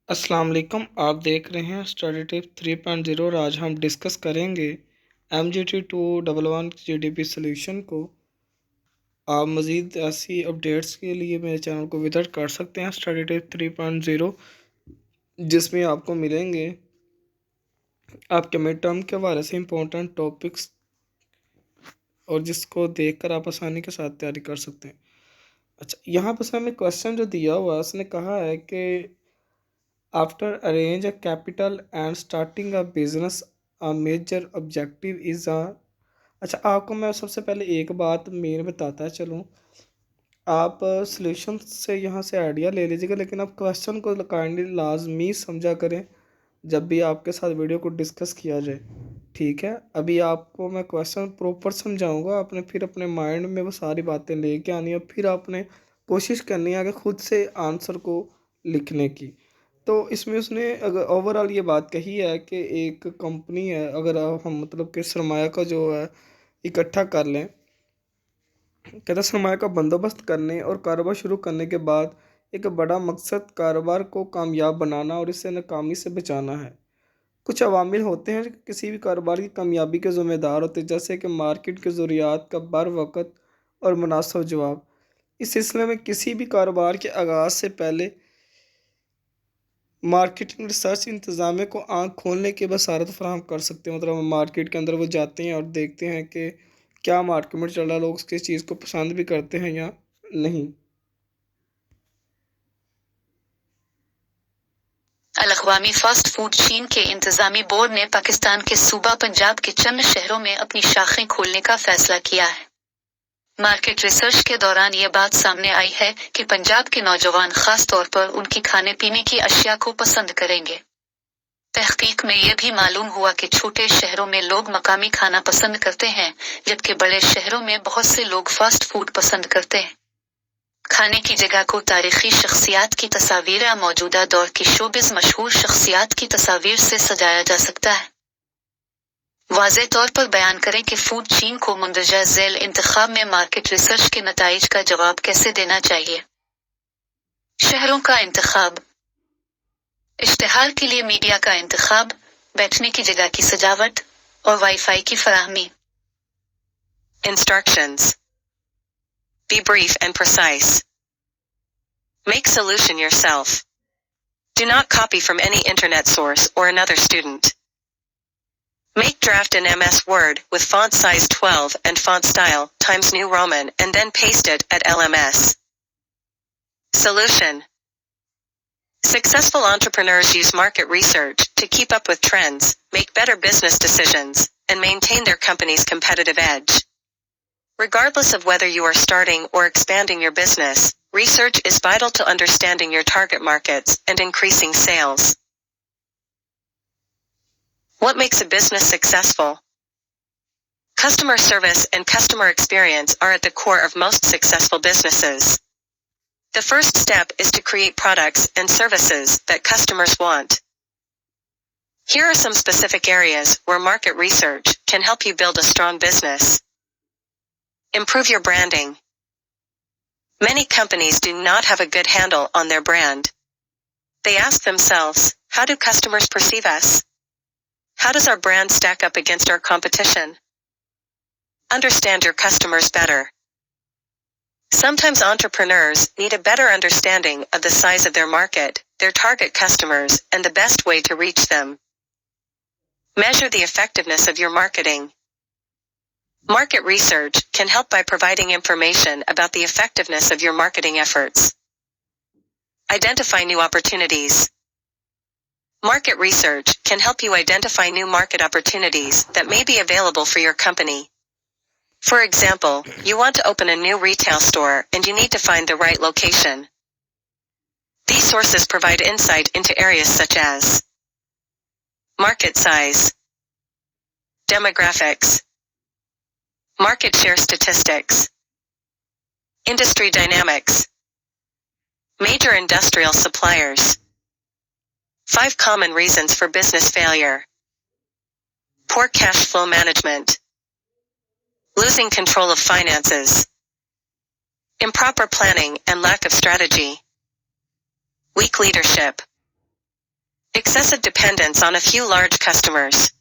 السلام علیکم، آپ دیکھ رہے ہیں اسٹڈی ٹپ 3.0 اور آج ہم ڈسکس کریں گے MGT211 GDB سلیوشن کو۔ آپ مزید ایسی اپڈیٹس کے لیے میرے چینل کو وزٹ کر سکتے ہیں اسٹڈی ٹپ 3.0، جس میں آپ کو ملیں گے آپ کے مڈ ٹرم کے حوالے سے امپورٹنٹ ٹاپکس، اور جس کو دیکھ کر آپ آسانی کے ساتھ تیاری کر سکتے ہیں۔ اچھا، یہاں پر ہمیں کوشچن جو دیا ہوا ہے اس نے کہا ہے کہ After arrange a capital and starting a business, a major objective is a اچھا، آپ کو میں سب سے پہلے ایک بات مین بتاتا ہے، چلوں آپ سلیوشن سے یہاں سے آئیڈیا لے لیجیے گا، لیکن آپ کویشچن کو کائنڈلی لازمی سمجھا کریں جب بھی آپ کے ساتھ ویڈیو کو ڈسکس کیا جائے، ٹھیک ہے؟ ابھی آپ کو میں کویشچن پراپر سمجھاؤں گا، آپ نے پھر اپنے مائنڈ میں وہ ساری باتیں لے کے آنی ہے، پھر آپ نے کوشش کرنی ہے کہ خود سے آنسر کو لکھنے کی۔ تو اس میں اس نے اگر اوور آل یہ بات کہی ہے کہ ایک کمپنی ہے، اگر ہم مطلب کہ سرمایہ کا جو ہے اکٹھا کر لیں، کہتا ہے سرمایہ کا بندوبست کرنے اور کاروبار شروع کرنے کے بعد ایک بڑا مقصد کاروبار کو کامیاب بنانا اور اسے ناکامی سے بچانا ہے۔ کچھ عوامل ہوتے ہیں جو کسی بھی کاروبار کی کامیابی کے ذمہ دار ہوتے ہیں، جیسے کہ مارکیٹ کے ضروریات کا بروقت اور مناسب جواب۔ اس سلسلے میں کسی بھی کاروبار کے آغاز سے پہلے مارکیٹنگ ریسرچ انتظامیہ کو آنکھ کھولنے کی بصیرت فراہم کر سکتے ہیں۔ مطلب ہم مارکیٹ کے اندر وہ جاتے ہیں اور دیکھتے ہیں کہ کیا مارکیٹ میں چل رہا ہے، لوگ اس کس چیز کو پسند بھی کرتے ہیں یا نہیں۔ الاقوامی فاسٹ فوڈ چین کے انتظامی بورڈ نے پاکستان کے صوبہ پنجاب کے چند شہروں میں اپنی شاخیں کھولنے کا فیصلہ کیا ہے۔ مارکیٹ ریسرچ کے دوران یہ بات سامنے آئی ہے کہ پنجاب کے نوجوان خاص طور پر ان کی کھانے پینے کی اشیاء کو پسند کریں گے۔ تحقیق میں یہ بھی معلوم ہوا کہ چھوٹے شہروں میں لوگ مقامی کھانا پسند کرتے ہیں، جبکہ بڑے شہروں میں بہت سے لوگ فاسٹ فوڈ پسند کرتے ہیں۔ کھانے کی جگہ کو تاریخی شخصیات کی تصاویر یا موجودہ دور کی شوبز مشہور شخصیات کی تصاویر سے سجایا جا سکتا ہے۔ واضح طور پر بیان کریں کہ فوڈ چین کو مندرجہ ذیل انتخاب میں مارکیٹ ریسرچ کے نتائج کا جواب کیسے دینا چاہیے۔ شہروں کا انتخاب، اشتہار کے لیے میڈیا کا انتخاب، بیٹھنے کی جگہ کی سجاوٹ اور وائی فائی کی فراہمی۔ Instructions. Be brief and precise. Make solution yourself. Do not copy from any internet source or another student. Make draft in MS Word with font size 12 and font style Times New Roman and then paste it at LMS. Solution. Successful entrepreneurs use market research to keep up with trends, make better business decisions, and maintain their company's competitive edge. Regardless of whether you are starting or expanding your business, research is vital to understanding your target markets and increasing sales. What makes a business successful? Customer service and customer experience are at the core of most successful businesses. The first step is to create products and services that customers want. Here are some specific areas where market research can help you build a strong business. Improve your branding. Many companies do not have a good handle on their brand. They ask themselves, how do customers perceive us? How does our brand stack up against our competition? Understand your customers better. Sometimes entrepreneurs need a better understanding of the size of their market, their target customers, and the best way to reach them. Measure the effectiveness of your marketing. Market research can help by providing information about the effectiveness of your marketing efforts. Identify new opportunities. Market research can help you identify new market opportunities that may be available for your company. For example, you want to open a new retail store and you need to find the right location. These sources provide insight into areas such as market size, demographics, market share statistics, industry dynamics, major industrial suppliers. 5 common reasons for business failure. Poor cash flow management. Losing control of finances. Improper planning and lack of strategy. Weak leadership. Excessive dependence on a few large customers.